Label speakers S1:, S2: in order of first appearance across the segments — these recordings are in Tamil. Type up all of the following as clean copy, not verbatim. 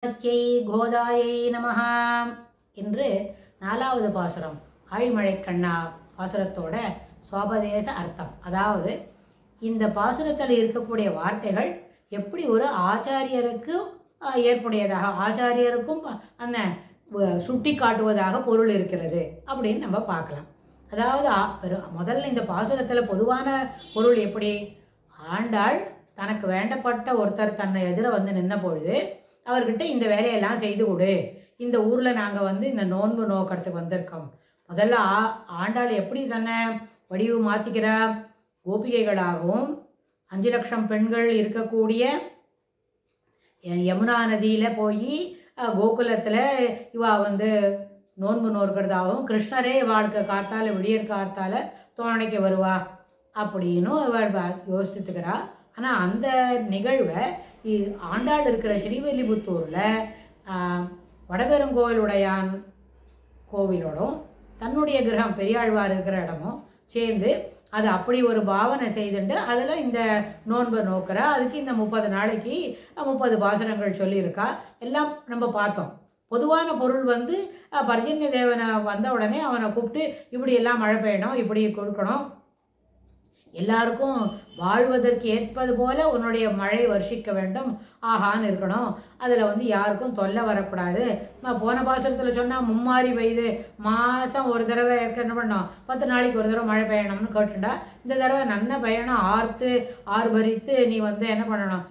S1: சத்யை கோதாயை நமஹ என்று நாலாவது பாசுரம் ஆழிமழை கண்ணா பாசுரத்தோட சுவாபதேச அர்த்தம். அதாவது இந்த பாசுரத்தில் இருக்கக்கூடிய வார்த்தைகள் எப்படி ஒரு ஆச்சாரியருக்கு ஏற்புடையதாக, ஆச்சாரியருக்கும் அந்த சுட்டி காட்டுவதாக பொருள் இருக்கிறது அப்படின்னு நம்ம பார்க்கலாம். அதாவது முதல்ல இந்த பாசுரத்தில் பொதுவான பொருள் எப்படி, ஆண்டாள் தனக்கு வேண்டப்பட்ட ஒருத்தர் தன்னை எதிர வந்து நின்ன பொழுது அவர்கிட்ட இந்த வேலையெல்லாம் செய்து கொடு, இந்த ஊரில் நாங்கள் இந்த நோன்பு நோக்கிறதுக்கு வந்திருக்கோம். முதல்ல ஆண்டாள் எப்படி தன்னை வடிவு மாற்றிக்கிறா, கோபிகைகளாகவும் 5 லட்சம் பெண்கள் இருக்கக்கூடிய யமுனா நதியில் போய் கோகுலத்தில் இவா நோன்பு நோக்கிறதாகவும், கிருஷ்ணரே இவாளுக்கு காத்தால விடியற் காத்தால தோணைக்கு வருவா அப்படின்னு இவள் யோசித்துக்கிறா. ஆனால் அந்த நிகழ்வை ஆண்டாள் இருக்கிற ஸ்ரீவில்லிபுத்தூரில் வடபெருங்கோயிலுடையான் கோவிலோடும் தன்னுடைய கிரகம் பெரியாழ்வார் இருக்கிற இடமும் சேர்ந்து அது அப்படி ஒரு பாவனை செய்துண்டு அதில் இந்த நோன்பை நோக்கிறா. அதுக்கு இந்த 30 நாளைக்கு 30 பாசுரங்கள் சொல்லியிருக்கா. எல்லாம் நம்ம பார்த்தோம். பொதுவான பொருள் பர்ஜன்ய தேவனை வந்த உடனே அவனை கூப்பிட்டு இப்படி எல்லாம் மழை பெய்யணும், இப்படி கொடுக்கணும், எல்லாருக்கும் வாழ்வதற்கு ஏற்பது போல உன்னுடைய மழை வர்ஷிக்க வேண்டும், ஆகான்னு இருக்கணும், அதில் யாருக்கும் தொல்லை வரக்கூடாது. போன பாசுரத்தில் சொன்னால் மும்மாரி பெய்யுது, மாதம் ஒரு தடவை என்ன பண்ணோம், 10 நாளைக்கு ஒரு தடவை மழை பெய்யணும்னு கேட்டுண்டா, இந்த தடவை நன்ன பெய்யணும், ஆர்ப்பரித்து நீ என்ன பண்ணணும்,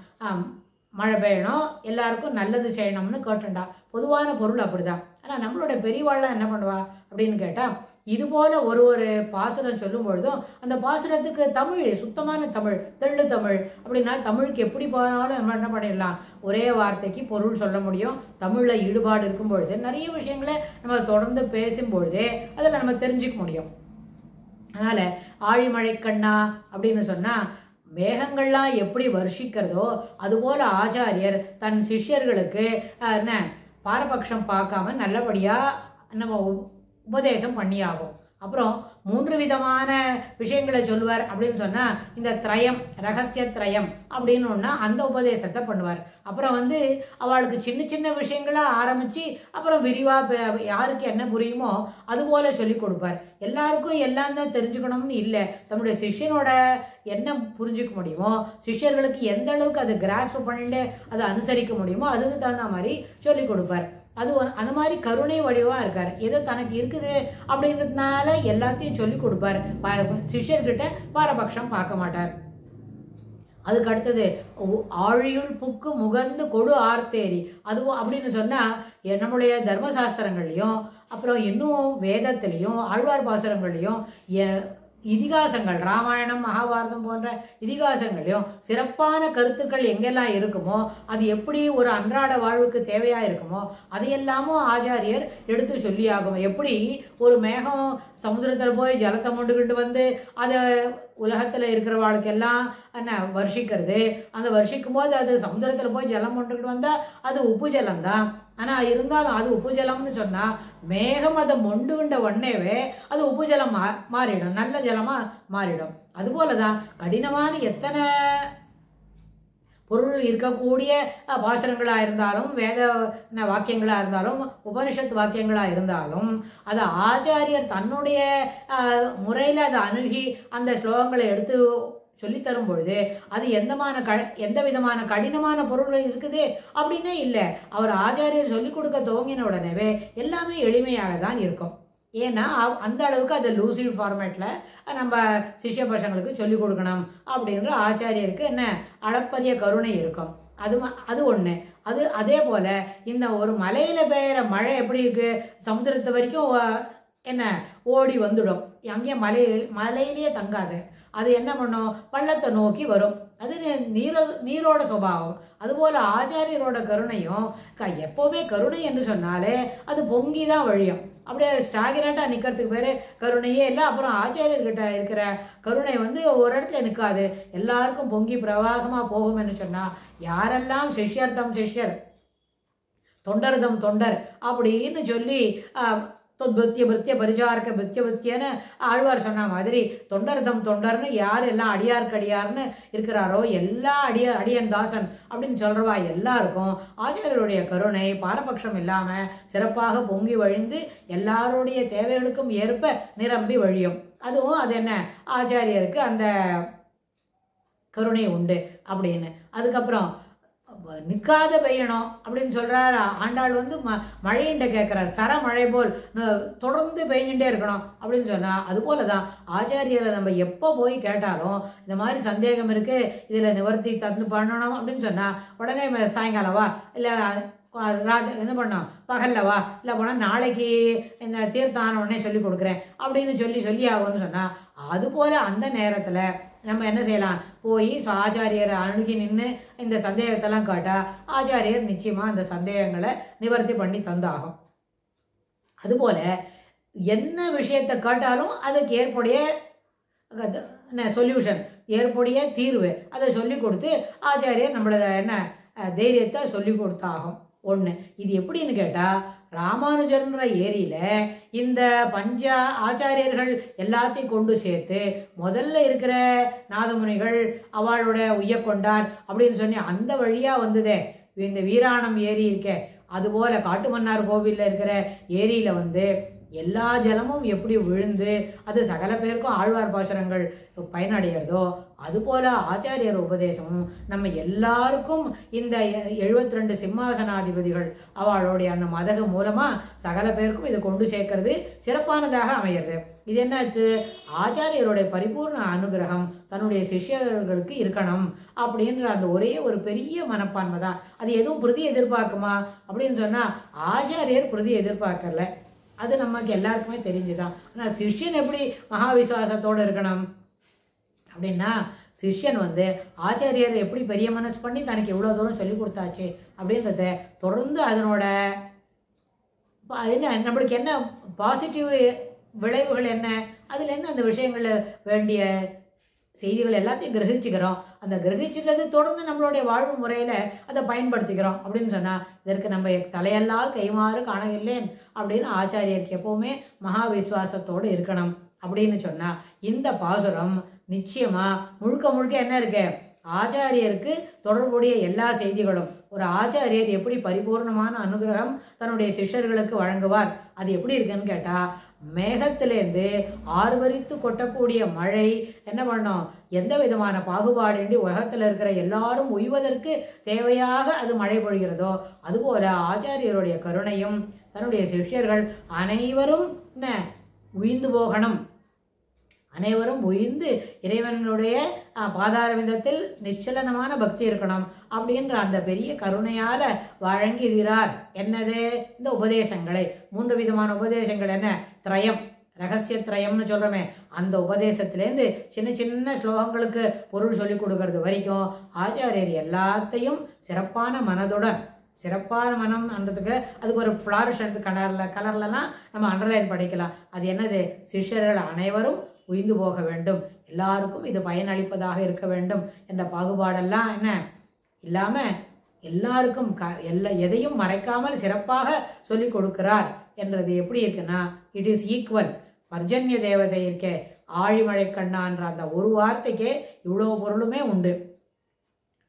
S1: மழை பெய்யணும், எல்லாருக்கும் நல்லது செய்யணும்னு கேட்டுண்டா. பொதுவான பொருள் அப்படிதான். ஆனால் நம்மளோட பெரியவாள்லாம் என்ன பண்ணுவா அப்படின்னு கேட்டால், இதுபோல் ஒரு பாசுரம் சொல்லும் பொழுதும் அந்த பாசுரத்துக்கு தமிழ், சுத்தமான தமிழ், தெள்ளு தமிழ் அப்படின்னா தமிழுக்கு எப்படி போனாலும் நம்ம என்ன பண்ணிடலாம், ஒரே வார்த்தைக்கு பொருள் சொல்ல முடியும். தமிழில் ஈடுபாடு இருக்கும் பொழுது நிறைய விஷயங்களை நம்ம தொடர்ந்து பேசும்பொழுதே அதில் நம்ம தெரிஞ்சுக்க முடியும். அதனால் ஆழிமழை கண்ணா அப்படின்னு சொன்னால் மேகங்கள்லாம் எப்படி வர்ஷிக்கிறதோ அதுபோல் ஆச்சாரியர் தன் சிஷ்யர்களுக்கு பாரபட்சம் பார்க்காம நல்லபடியாக நம்ம உபதேசம் பண்ணியாகும். அப்புறம் 3 விதமான விஷயங்களை சொல்லுவார் அப்படின்னு சொன்னால், இந்த திரயம், ரகசிய திரயம் அப்படின்னு ஒன்றா அந்த உபதேசத்தை பண்ணுவார். அப்புறம் அவளுக்கு சின்ன சின்ன விஷயங்களாக ஆரம்பித்து அப்புறம் விரிவாக யாருக்கு என்ன புரியுமோ அதுபோல் சொல்லி கொடுப்பார். எல்லாருக்கும் எல்லாம் தான் தெரிஞ்சுக்கணும்னு இல்லை, தன்னுடைய சிஷ்யனோட என்ன புரிஞ்சிக்க முடியுமோ, சிஷ்யர்களுக்கு எந்த அளவுக்கு அதை கிராஸ்ப் பண்ணிட்டு அதை அனுசரிக்க முடியுமோ அதுக்கு தகுந்த மாதிரி சொல்லி கொடுப்பார். அது அந்த மாதிரி கருணை வடிவாக இருக்கார். ஏதோ தனக்கு இருக்குது அப்படின்றதுனால எல்லாத்தையும் சொல்லி கொடுப்பார். சிஷ்யர்கிட்ட பாரபட்சம் பார்க்க மாட்டார். அதுக்கு அடுத்தது ஆழியுள் புக்கு முகந்து கொடு ஆர்த்தேரி, அதுவும் அப்படின்னு சொன்னால் நம்முடைய தர்மசாஸ்திரங்கள்லையும் அப்புறம் இன்னும் வேதத்திலையும் ஆழ்வார் பாசுரங்கள்லையும் இதிகாசங்கள், ராமாயணம் மகாபாரதம் போன்ற இதிகாசங்களையும் சிறப்பான கருத்துக்கள் எங்கெல்லாம் இருக்குமோ, அது எப்படி ஒரு அன்றாட வாழ்வுக்கு தேவையாக இருக்குமோ அதையெல்லாமும் ஆச்சாரியர் எடுத்து சொல்லியாகும். எப்படி ஒரு மேகம் சமுத்திரத்தில் போய் ஜலத்தை கொண்டுக்கிட்டு அதை உலகத்தில் இருக்கிறவாளுக்கெல்லாம் வர்ஷிக்கிறது, அந்த வர்ஷிக்கும் போது அது சமுத்திரத்தில் போய் ஜலம் கொண்டுக்கிட்டு வந்தால் அது உப்பு ஜலம்தான். ஆனால் இருந்தாலும் அது உப்பு ஜலம்னு சொன்னால் மேகம் அதை மொண்டுகின்ற உடனேவே அது உப்பு ஜலம் மாறிடும், நல்ல ஜலமாக மாறிடும். அதுபோல தான் கடினமான எத்தனை பொருள் இருக்கக்கூடிய பாசுரங்களாக இருந்தாலும், வேத வாக்கியங்களாக இருந்தாலும், உபனிஷத் வாக்கியங்களாக இருந்தாலும், அதை ஆச்சாரியர் தன்னுடைய முறையில் அதை அணுகி அந்த ஸ்லோகங்களை எடுத்து சொல்லித்தரும் பொழுது அது எந்த விதமான கடினமான பொருள்கள் இருக்குது அப்படின்னே இல்லை. அவர் ஆச்சாரியர் சொல்லிக் கொடுக்க துவங்கின உடனேவே எல்லாமே எளிமையாக தான் இருக்கும். ஏன்னா அந்த அளவுக்கு அதை லூசிட் ஃபார்மேட்டில் நம்ம சிஷ்ய பசங்களுக்கு சொல்லிக் கொடுக்கணும் அப்படின்ற ஆச்சாரியருக்கு அளப்பரிய கருணை இருக்கும். அது ஒன்று. அதே போல் இந்த ஒரு மலையில் பெய்கிற மழை எப்படி இருக்குது, சமுத்திரத்து வரைக்கும் ஓடி வந்துடும், அங்கேயே மலையிலேயே தங்காது, அது என்ன பண்ணும், பள்ளத்தை நோக்கி வரும். அது நீரோட சுபாவம். அதுபோல் ஆச்சாரியரோட கருணையும் எப்போவுமே கருணை என்று சொன்னாலே அது பொங்கி தான் வழியும். அப்படியே ஸ்டாகினட்டாக நிற்கிறதுக்கு பேர் கருணையே இல்லை. அப்புறம் ஆச்சாரியர்கிட்ட இருக்கிற கருணை ஒரு இடத்துல நிற்காது, எல்லாருக்கும் பொங்கி பிரவாகமாக போகும்னு சொன்னால், யாரெல்லாம் சிஷ்யர்தம் சிஷ்யர் தொண்டர்தம் தொண்டர் அப்படின்னு சொல்லி தொத்பிருத்திய பிருத்திய பரிஜாரக்க பிருத்திய பிருத்தியன்னு ஆழ்வார் சொன்ன மாதிரி தொண்டர்தம் தொண்டர்னு யார் எல்லாம் அடியாருக்கு அடியார்னு இருக்கிறாரோ எல்லா அடியன் தாசன் அப்படின்னு சொல்றவா எல்லாருக்கும் ஆச்சாரியருடைய கருணை பாரபட்சம் இல்லாம சிறப்பாக பொங்கி வழிந்து எல்லாருடைய தேவைகளுக்கும் ஏற்ப நிரம்பி வழியும். அதுவும் அது என்ன ஆச்சாரியருக்கு அந்த கருணை உண்டு அப்படின்னு. அதுக்கப்புறம் நிற்காத பெய்யணும் அப்படின்னு சொல்றாரு ஆண்டாள். மழையிட்ட கேட்கிறார், சர மழை போல் தொடர்ந்து பெய்ஞ்சுட்டே இருக்கணும் அப்படின்னு சொன்னா அது போலதான் ஆச்சாரியரை நம்ம எப்போ போய் கேட்டாலும் இந்த மாதிரி சந்தேகம் இருக்கு, இதுல நிவர்த்தி தந்து பண்ணணும் அப்படின்னு சொன்னா உடனே சாயங்காலவா இல்லை என்ன பண்ணோம் பகல்லவா இல்லை போனால் நாளைக்கு இந்த தீர்த்தான உடனே சொல்லி கொடுக்குறேன் அப்படின்னு சொல்லி ஆகும்னு சொன்னால் அதுபோல் அந்த நேரத்தில் நம்ம என்ன செய்யலாம், போய் ஆச்சாரியரை அணுகி நின்று இந்த சந்தேகத்தெல்லாம் கேட்டால் ஆச்சாரியர் நிச்சயமாக அந்த சந்தேகங்களை நிவர்த்தி பண்ணி தந்தாகும். அதுபோல் என்ன விஷயத்தை கேட்டாலும் அதுக்கு ஏற்புடைய சொல்யூஷன், ஏற்புடைய தீர்வு அதை சொல்லி கொடுத்து ஆச்சாரியர் நம்மளோட என்ன தைரியத்தை சொல்லி கொடுத்தாகும். ஒன்று இது எப்படின்னு கேட்டால் ராமானுஜர்ன்ற ஏரியில் இந்த ஆச்சாரியர்கள் எல்லாத்தையும் கொண்டு சேர்த்து முதல்ல இருக்கிற நாதமுனிகள் அவளோட உய்யக்கொண்டார் அப்படின்னு சொல்லி அந்த வழியாக வந்ததே இந்த வீராணம் ஏரி இருக்கே, அதுபோல் காட்டுமன்னார் கோவிலில் இருக்கிற ஏரியில் எல்லா ஜலமும் எப்படி விழுந்து அது சகல பேருக்கும் ஆழ்வார் பாசுரங்கள் பயனடைகிறதோ அதுபோல ஆச்சாரியர் உபதேசமும் நம்ம எல்லாருக்கும் இந்த 72 சிம்மாசனாதிபதிகள் அவளுடைய அந்த மதகு மூலமாக சகல பேருக்கும் இதை கொண்டு சேர்க்கறது சிறப்பானதாக அமையிறது. இது என்னாச்சு, ஆச்சாரியருடைய பரிபூர்ண அனுகிரகம் தன்னுடைய சிஷ்யர்களுக்கு இருக்கணும் அப்படின்ற அந்த ஒரே ஒரு பெரிய மனப்பான்மை தான். அது எதுவும் பிரதி எதிர்பார்க்குமா அப்படின்னு சொன்னால் ஆச்சாரியர் பிரதி எதிர்பார்க்கல, அது நமக்கு எல்லாருக்குமே தெரிஞ்சுதான். ஆனால் சிஷ்யன் எப்படி மகா விசுவாசத்தோடு இருக்கணும் அப்படின்னா சிஷ்யன் ஆச்சாரியர் எப்படி பெரிய மனசு பண்ணி தனக்கு எவ்வளோ தூரம் சொல்லி கொடுத்தாச்சு அப்படின்றத தொடர்ந்து அதனோட என்ன நம்மளுக்கு என்ன பாசிட்டிவ் விளைவுகள் என்ன, அதுலேருந்து அந்த விஷயங்களில் வேண்டிய செய்திகள் எல்லாத்தையும் கிரகிச்சுக்கிறோம். அந்த கிரகிச்சுக்கிறது தொடர்ந்து நம்மளுடைய வாழ்வு முறையில் அதை பயன்படுத்திக்கிறோம் அப்படின்னு சொன்னால் இதற்கு நம்ம தலையெல்லாம் கைமாறு காணவில்லேன் அப்படின்னு ஆச்சாரியருக்கு எப்போவுமே மகா விசுவாசத்தோடு இருக்கணும் அப்படின்னு சொன்னால் இந்த பாசுரம் நிச்சயமாக முழுக்க என்ன இருக்கு, ஆச்சாரியருக்கு தொடர்புடைய எல்லா செய்திகளும் ஒரு ஆச்சாரியர் எப்படி பரிபூர்ணமான அனுகிரகம் தன்னுடைய சிஷ்யர்களுக்கு வழங்குவார் அது எப்படி இருக்குன்னு கேட்டால் மேகத்திலேருந்து ஆர்வரித்து கொட்டக்கூடிய மழை என்ன பண்ணோம், எந்த விதமான பாகுபாடின்றி உலகத்தில் இருக்கிற எல்லாரும் உய்வதற்கு தேவையாக அது மழை பொழிகிறதோ அதுபோல ஆச்சாரியருடைய கருணையும் தன்னுடைய சிஷ்யர்கள் அனைவரும் என்ன உய்ந்து போகணும், அனைவரும் உயிர்ந்து இறைவனுடைய பாதாரவிந்தத்தில் நிச்சலனமான பக்தி இருக்கணும் அப்படின்ற அந்த பெரிய கருணையால வழங்குகிறார். என்னது, இந்த உபதேசங்களை 3 விதமான உபதேசங்கள். என்ன, திரயம், ரகசிய திரயம்னு சொல்றோமே, அந்த உபதேசத்திலேருந்து சின்ன சின்ன ஸ்லோகங்களுக்கு பொருள் சொல்லி கொடுக்கறது வரைக்கும் ஆச்சாரியர் எல்லாத்தையும் சிறப்பான மனதுடன், சிறப்பான மனம் அன்றதுக்கு அதுக்கு ஒரு ஃப்ளாரிஷன்ட் கலர்லாம் நம்ம அண்டர்லைன் படிக்கலாம். அது என்னது, சிஷ்யர்கள் அனைவரும் உய்ந்து போக வேண்டும், எல்லாருக்கும் இது பயனளிப்பதாக இருக்க வேண்டும் என்ற பாகுபாடெல்லாம் என்ன இல்லாமல் எல்லாருக்கும் எதையும் மறைக்காமல் சிறப்பாக சொல்லி கொடுக்கிறார் என்றது எப்படி இருக்குன்னா இட் இஸ் ஈக்குவல். பர்ஜன்ய தேவதை இருக்கே, ஆழிமழை கண்ணான்ற அந்த ஒரு வார்த்தைக்கே இவ்வளோ பொருளுமே உண்டு.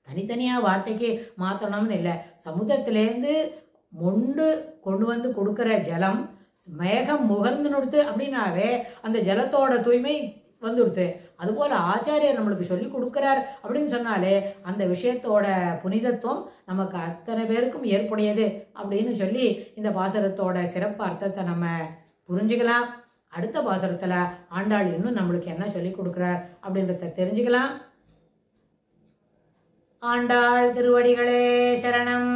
S1: தனித்தனியாக வார்த்தைக்கு மாற்றணும்னு இல்லை, சமுத்திரத்திலேருந்து கொண்டு கொடுக்குற ஜலம் மேகம் முகர்ந்து நிறுத்து அப்படின்னாவே அந்த ஜலத்தோட தூய்மை வந்துடுத்து. அதுபோல் ஆச்சாரியர் நம்மளுக்கு சொல்லி கொடுக்குறார் அப்படின்னு சொன்னாலே அந்த விஷயத்தோட புனிதத்துவம் நமக்கு அத்தனை பேருக்கும் ஏற்புடையது அப்படின்னு சொல்லி இந்த பாசுரத்தோட சிறப்பு அர்த்தத்தை நம்ம புரிஞ்சுக்கலாம். அடுத்த பாசுரத்தில் ஆண்டாள் இன்னும் நம்மளுக்கு என்ன சொல்லி கொடுக்குறார் அப்படின்றத தெரிஞ்சுக்கலாம். ஆண்டாள் திருவடிகளே சரணம்.